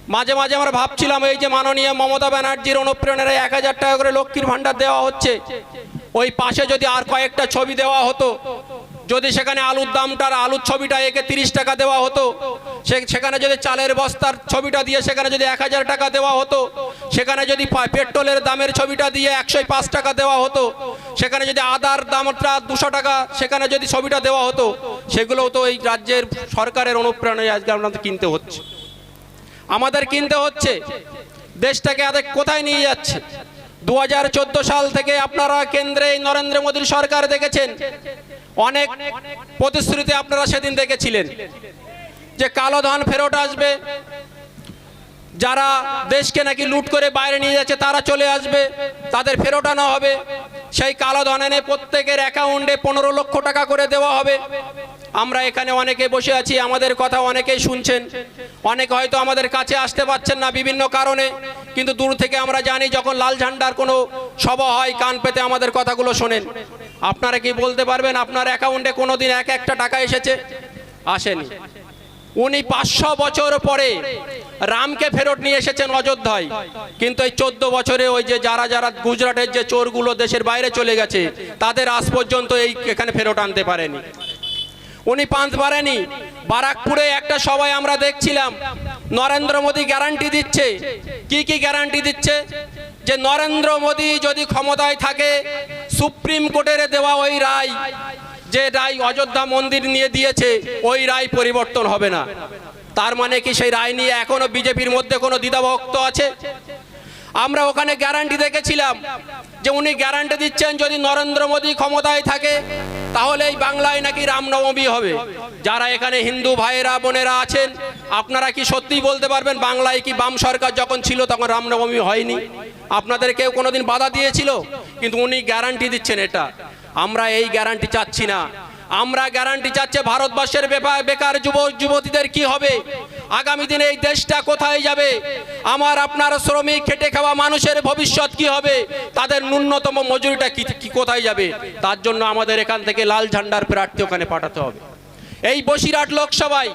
মাঝে মাঝে আমরা ভাবছিলাম এই যে মাননীয় মমতা ব্যানার্জির অনুপ্রেরণায় 1000 টাকা করে লক্ষ্মীর ভাণ্ডার দেওয়া হচ্ছে, ওই পাশে যদি আর কয়েকটা ছবি দেওয়া হতো, যদি সেখানে আলুর দামটার আলুর ছবিটা একে 30 টাকা দেওয়া হতো, সেখানে যদি চালের বস্তার ছবিটা দিয়ে সেখানে যদি 1000 টাকা দেওয়া হতো, সেখানে যদি পেট্রোলের দামের ছবিটা দিয়ে 105 টাকা দেওয়া হতো, সেখানে যদি আদার দামটা 200 টাকা সেখানে যদি ছবিটা দেওয়া হতো, সেগুলোও তো এই রাজ্যের সরকারের অনুপ্রেরণায় আজকে আপনাদের কিনতে হচ্ছে, আমাদের কিনতে হচ্ছে। দেশটাকে আদে কোথায় নিয়ে যাচ্ছে? 2014 সাল থেকে আপনারা কেন্দ্রে নরেন্দ্র মোদীর সরকার দেখেছেন, অনেক প্রতিশ্রুতি আপনারা সেদিন দেখেছিলেন যে কালো ধন ফেরত আসবে, যারা দেশকে নাকি লুট করে বাইরে নিয়ে যাচ্ছে তারা চলে আসবে, তাদের ফেরত আনা হবে, সেই কালো ধন এনে প্রত্যেকের অ্যাকাউন্টে 15 লক্ষ টাকা করে দেওয়া হবে। আমরা এখানে অনেকে বসে আছি, আমাদের কথা অনেকেই শুনছেন, অনেকে হয়তো আমাদের কাছে আসতে পারছেন না বিভিন্ন কারণে, কিন্তু দূর থেকে আমরা জানি যখন লাল ঝান্ডার কোনো সভা হয় কান পেতে আমাদের কথাগুলো শোনেন। আপনারা কি বলতে পারবেন আপনার অ্যাকাউন্টে কোনোদিন একটা টাকা এসেছে? আসেনি। উনি 500 বছর পরে রামকে ফেরত নিয়ে এসেছেন অযোধ্যায়, কিন্তু এই 14 বছরে ওই যে যারা যারা গুজরাটের যে চোরগুলো দেশের বাইরে চলে গেছে তাদের আজ পর্যন্ত এই এখানে ফেরত আনতে পারেনি। উনি পারেনি। বারাকপুরে একটা সভায় আমরা দেখছিলাম নরেন্দ্র মোদী গ্যারান্টি দিচ্ছে। কি কি গ্যারান্টি দিচ্ছে? যে নরেন্দ্র মোদী যদি ক্ষমতায় থাকে সুপ্রিম কোর্টের দেওয়া ওই রায়, যে রায় অযোধ্যা মন্দির নিয়ে দিয়েছে, ওই রায় পরিবর্তন হবে না। তার মানে কি সেই রায় নিয়ে এখনো বিজেপির মধ্যে কোনো দ্বিধাভক্ত আছে? আমরা ওখানে গ্যারান্টি দেখেছিলাম যে উনি গ্যারান্টি দিচ্ছেন যদি নরেন্দ্র মোদী ক্ষমতায় থাকে তাহলে এই বাংলায় নাকি রামনবমী হবে। যারা এখানে হিন্দু ভাইয়েরা বোনেরা আছেন, আপনারা কি সত্যিই বলতে পারবেন বাংলায় কি বাম সরকার যখন ছিল তখন রামনবমী হয়নি? আপনাদের কেউ কোনোদিন বাধা দিয়েছিল? কিন্তু উনি গ্যারান্টি দিচ্ছেন এটা। আমরা এই গ্যারান্টি চাচ্ছি না। আমরা গ্যারান্টি চাচ্ছে ভারতবর্ষের বেকার যুবতীদের কি হবে, আগামী দিনে এই দেশটা কোথায় যাবে, আমার আপনার শ্রমিক খেটে খাওয়া মানুষের ভবিষ্যৎ কি হবে, তাদের ন্যূনতম মজুরিটা কি কোথায় যাবে, তার জন্য আমাদের এখান থেকে লাল ঝান্ডার প্রার্থী ওখানে পাঠাতে হবে। এই বসিরহাট লোকসভায়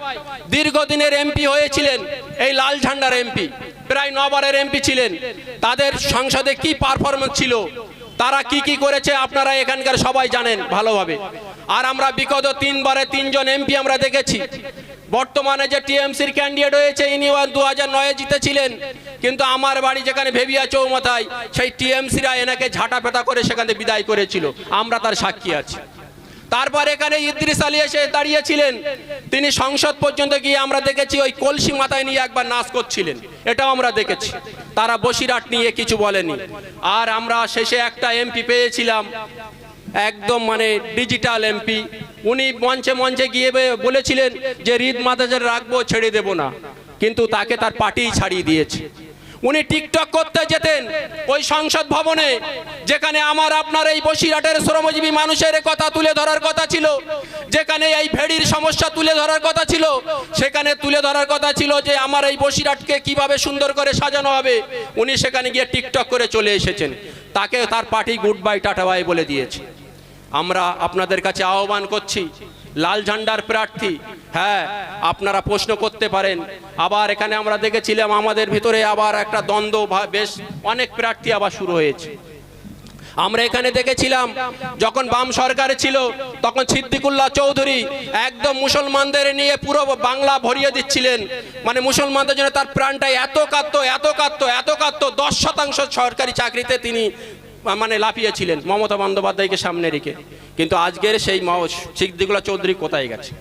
দীর্ঘদিনের এমপি হয়েছিলেন এই লাল ঝান্ডার এমপি, প্রায় 9 বারের এমপি ছিলেন। তাদের সংসদে কি পারফরমেন্স ছিল, তারা কি কি করেছে আপনারা এখানকার সবাই জানেন ভালোভাবে। আর আমরা বিগত 3 বারে 3 জন এমপি আমরা দেখেছি। বর্তমানে যে টিএমসির ক্যান্ডিডেট হয়েছে ইনি 2009-এ জিতেছিলেন, কিন্তু আমার বাড়ি যেখানে ভেবিয়া চৌমাথায় সেই টিএমসিরা এনাকে ঝাঁটাপেটা করে সেখানে বিদায় করেছিল, আমরা তার সাক্ষী আছি। তারপর এখানে ইদ্রিস আলী এসে দাঁড়িয়েছিলেন, তিনি সংসদ পর্যন্ত গিয়ে আমরা দেখেছি ওই কলসি মাথায় নিয়ে একবার নাচ করছিলেন, এটাও আমরা দেখেছি। তারা বসিরহাট নিয়ে কিছু বলেনি। আর আমরা শেষে একটা এমপি পেয়েছিলাম, একদম মানে ডিজিটাল এমপি। উনি মঞ্চে মঞ্চে গিয়ে বলেছিলেন যে রিদ মাদাজের রাখবো, ছেড়ে দেব না, কিন্তু তাকে তার পার্টিই ছাড়িয়ে দিয়েছে। উনি টিকটক করতে যেতেন ওই সংসদ ভবনে, যেখানে আমার আপনার এই বসিরহাটের শ্রমজীবী মানুষের কথা তুলে ধরার কথা ছিল, যেখানে এই ভেড়ির সমস্যা তুলে ধরার কথা ছিল, সেখানে তুলে ধরার কথা ছিল যে আমার এই বসিরহাটকে কিভাবে সুন্দর করে সাজানো হবে। উনি সেখানে গিয়ে টিকটক করে চলে এসেছেন, তাকে তার party good bye tata bye বলে দিয়েছে। আমরা আপনাদের কাছে আহ্বান করছি, লাল ঝান্ডার প্রার্থী, হ্যাঁ আপনারা প্রশ্ন করতে পারেন। আবার এখানে আমরা দেখেছিলাম আমাদের ভিতরে আবার একটা দ্বন্দ্ব, বেশ অনেক প্রার্থী আবার শুরু হয়েছে। আমরা এখানে দেখেছিলাম যখন বাম সরকার ছিল তখন সিদ্দিকুল্লাহ চৌধুরী একদম মুসলমানদের নিয়ে পুরো বাংলা ভরিয়ে দিচ্ছিলেন, মানে মুসলমানদের জন্য তার প্রাণটা এত কাঁদতো 10% সরকারি চাকরিতে তিনি মানে লাফিয়েছিলেন মমতা বন্দ্যোপাধ্যায়কে সামনে রেখে। কিন্তু আজকের সেই সিদ্দিকুল্লাহ চৌধুরী কোথায় গেছে?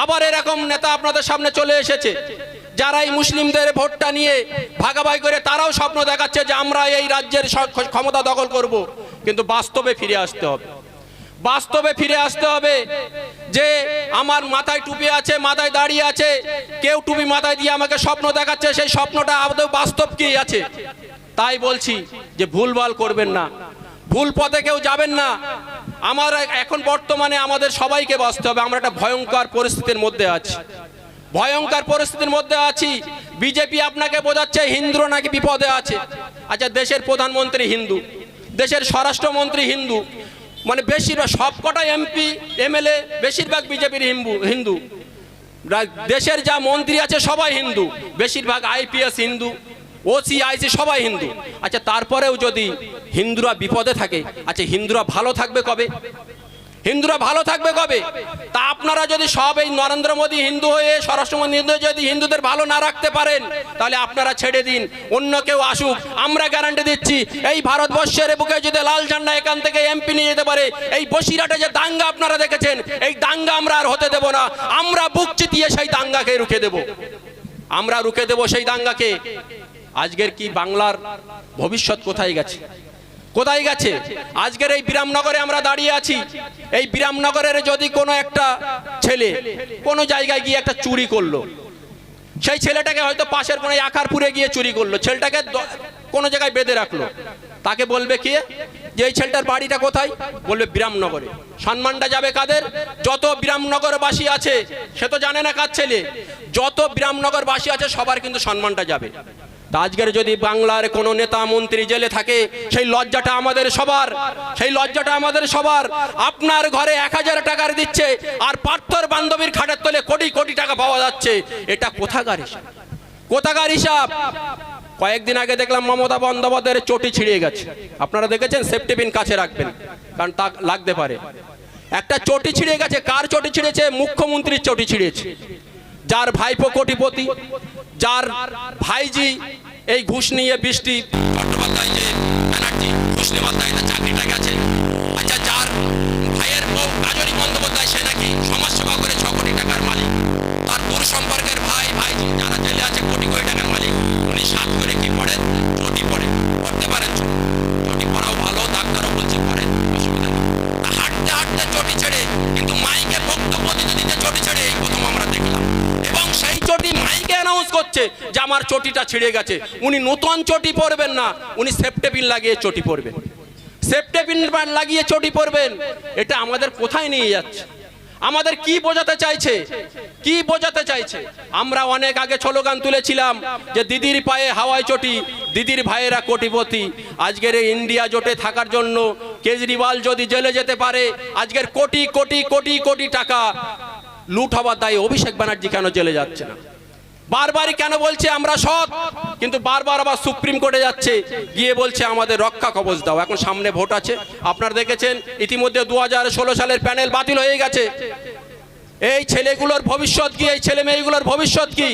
আবার এরকম নেতা আপনাদের সামনে চলে এসেছে, যারা এই মুসলিমদের ভোটটা নিয়ে ভাগাভাগি করে তারাও স্বপ্ন দেখাচ্ছে যে আমরা এই রাজ্যের ক্ষমতা দখল করব। কিন্তু বাস্তবে ফিরে আসতে হবে যে আমার মাথায় টুপি আছে, মাথায় দাঁড়িয়ে আছে, কেউ টুপি মাথায় দিয়ে আমাকে স্বপ্ন দেখাচ্ছে, সেই স্বপ্নটা আদৌ বাস্তব কি আছে। তাই বলছি যে ভুলভাল করবেন না, ভুল পথে কেউ যাবেন না। আমার এখন বর্তমানে আমাদের সবাইকে বাঁচতে হবে। আমরা একটা ভয়ঙ্কর পরিস্থিতির মধ্যে আছি। বিজেপি আপনাকে বোঝাচ্ছে হিন্দুরা নাকি বিপদে আছে। আচ্ছা, দেশের প্রধানমন্ত্রী হিন্দু, দেশের স্বরাষ্ট্রমন্ত্রী হিন্দু, মানে বেশিরভাগ সবকটা এমপি এমএলএ বেশিরভাগ বিজেপির হিন্দু। দেশের যা মন্ত্রী আছে সবাই হিন্দু, বেশিরভাগ আইপিএস হিন্দু, ওসি আইসি সবাই হিন্দু। আচ্ছা তারপরেও যদি হিন্দুরা বিপদে থাকে, আচ্ছা হিন্দুরা ভালো থাকবে কবে? হিন্দুরা ভালো থাকবে কবে? তা আপনারা যদি সব এই নরেন্দ্র মোদী হিন্দু হয়ে, স্বরাষ্ট্রমন্ত্রী হিন্দু হয়ে যদি হিন্দুদের ভালো না রাখতে পারেন, তাহলে আপনারা ছেড়ে দিন, অন্য কেউ আসুক। আমরা গ্যারান্টি দিচ্ছি, এই ভারতবর্ষের বুকে যদি লাল ঝান্ডা এখান থেকে এমপি নিয়ে যেতে পারে, এই বসিরহাটে যে দাঙ্গা আপনারা দেখেছেন, এই দাঙ্গা আমরা আর হতে দেব না। আমরা বুক চিতিয়ে সেই দাঙ্গাকে রুখে দেব, আমরা রুখে দেব সেই দাঙ্গাকে। আজকের কি বাংলার ভবিষ্যৎ কোথায় গেছে? কোথায় গেছে? আজকের এই বিরামনগরে আমরা দাঁড়িয়ে আছি। এই বিরামনগরের যদি কোনো একটা ছেলে কোনো জায়গায় গিয়ে একটা চুরি করলো, সেই ছেলেটাকে হয়তো পাশের কোনো আকারপুরে গিয়ে চুরি করলো, ছেলেটাকে কোনো জায়গায় বেঁধে রাখলো, তাকে বলবে কে যে এই ছেলেটার বাড়িটা কোথায়? বলবে বিরামনগরে। সম্মানটা যাবে কাদের? যত বিরামনগরবাসী আছে, সে তো জানে না কার ছেলে, যত বিরামনগরবাসী আছে সবার কিন্তু সম্মানটা যাবে। তা আজকের যদি বাংলার কোনো নেতা মন্ত্রী জেলে থাকে, সেই লজ্জাটা আমাদের সবার, সেই লজ্জাটা আমাদের সবার। আপনার ঘরে 1000 টাকার দিচ্ছে আর পার্থর বান্ধবীর খাটের তলে কোটি কোটি টাকা পাওয়া যাচ্ছে, এটা কোথাকার হিসাব? কোথাকার হিসাব? কয়েকদিন আগে দেখলাম মমতা বন্দ্যোপাধ্যায়ের চটি ছিঁড়ে গেছে, আপনারা দেখেছেন? সেফটি পিন কাছে রাখবেন, কারণ তা লাগতে পারে। একটা চটি ছিঁড়ে গেছে। কার চটি ছিঁড়েছে? মুখ্যমন্ত্রীর চটি ছিঁড়েছে। যার ভাইপো কোটিপতি, যার ভাইজি এই ঘুষ নিয়ে বৃষ্টি চট্টোপাধ্যায় যে ব্যানার্জি ঘুষ নেওয়ার দায়িত্বে চাকরিটা গেছে। আচ্ছা যার ভাইয়ের বউ রাজনী বন্দ্যোপাধ্যায়, সে নাকি সমাজসেবা করে 6 কোটি টাকার মালিক। তার দূর সম্পর্কের ভাইজি যারা জেলে আছে কোটি কোটি টাকার মালিক, উনি 7 করে কি পড়েন? চটি পড়েন। পড়তে পারেন? চটি পড়াও ভালো, ডাক্তারও বলছে পড়েন, অসুবিধা নেই। হাঁটতে হাঁটতে চটি ছেড়ে, কিন্তু মাইকে বক্তব্য দিতে দিতে চটি ছেড়ে এই প্রথম আমরা দেখলাম। এবং সেই চটি মাইকে অ্যানাউন্স করছে যে আমার চটিটা ছিঁড়ে গেছে। উনি নতুন চটি পরবেন না, উনি সেফটি পিন লাগিয়ে চটি পরবেন, সেফটি পিন লাগিয়ে চটি পরবেন। এটা আমাদের কোথায় নিয়ে যাচ্ছে? আমাদের কি বোঝাতে চাইছে? কি বোঝাতে চাইছে? আমরা অনেক আগে স্লোগান তুলেছিলাম যে দিদির পায়ে হাওয়াই চটি, দিদির ভাইয়েরা কোটিপতি। আজকের এই ইন্ডিয়া জোটে থাকার জন্য কেজরিওয়াল যদি জেলে যেতে পারে, আজকের কোটি কোটি কোটি কোটি টাকা লুট হওয়ার দায়ে অভিষেক ব্যানার্জি কেন জেলে যাচ্ছে না? বারবারই কেন বলছে আমরা সৎ, কিন্তু বারবার আবার সুপ্রিম কোর্টে যাচ্ছে, গিয়ে বলছে আমাদের রক্ষা কবচ দাও। এখন সামনে ভোট আছে, আপনারা দেখেছেন ইতিমধ্যে 2016 সালের প্যানেল বাতিল হয়ে গেছে। এই ছেলেগুলোর ভবিষ্যৎ কি? এই ছেলে মেয়েগুলোর ভবিষ্যৎ কি?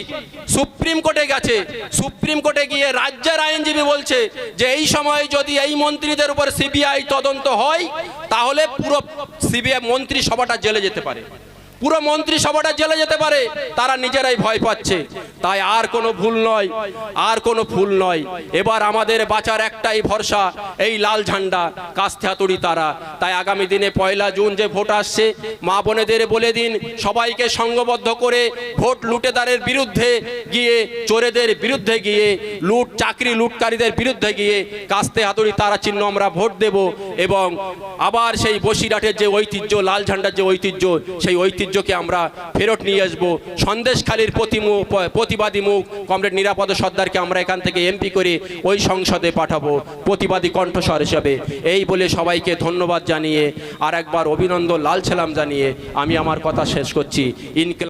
সুপ্রিম কোর্টে গেছে। সুপ্রিম কোর্টে গিয়ে রাজ্যের আইনজীবী বলছে যে এই সময় যদি এই মন্ত্রীদের উপর সিবিআই তদন্ত হয়, তাহলে পুরো সিবিআই মন্ত্রিসভাটা জেলে যেতে পারে, পুরো মন্ত্রিসভাটা জেলে যেতে পারে। তারা নিজেরাই ভয় পাচ্ছে। তাই আর কোনো ভুল নয়, আর কোনো ভুল নয়। এবার আমাদের বাঁচার একটাই ভরসা, এই লাল ঝান্ডা, কাস্তে হাতুড়ি তারা। তাই আগামী দিনে 1 জুন যে ভোট আসছে, মা বোনেদের বলে দিন, সবাইকে সংঘবদ্ধ করে ভোট লুটেদারের বিরুদ্ধে গিয়ে, চোরেদের বিরুদ্ধে গিয়ে, চাকরি লুটকারীদের বিরুদ্ধে গিয়ে কাস্তে হাতুড়ি তারা চিহ্ন আমরা ভোট দেব। এবং আবার সেই বসিরহাটের যে ঐতিহ্য, লাল ঝান্ডার যে ঐতিহ্য, সেই ঐতিহ্যকে আমরা ফেরত নিয়ে আসবো। সন্দেশখালীর প্রতিবাদী মুখ কমরেড নিরাপদ সর্দারকে আমরা এখান থেকে এমপি করে ওই সংসদে পাঠাবো প্রতিবাদী কণ্ঠস্বর হিসেবে। এই বলে সবাইকে ধন্যবাদ জানিয়ে আর একবার অভিনন্দন, লাল সালাম জানিয়ে আমি আমার কথা শেষ করছি।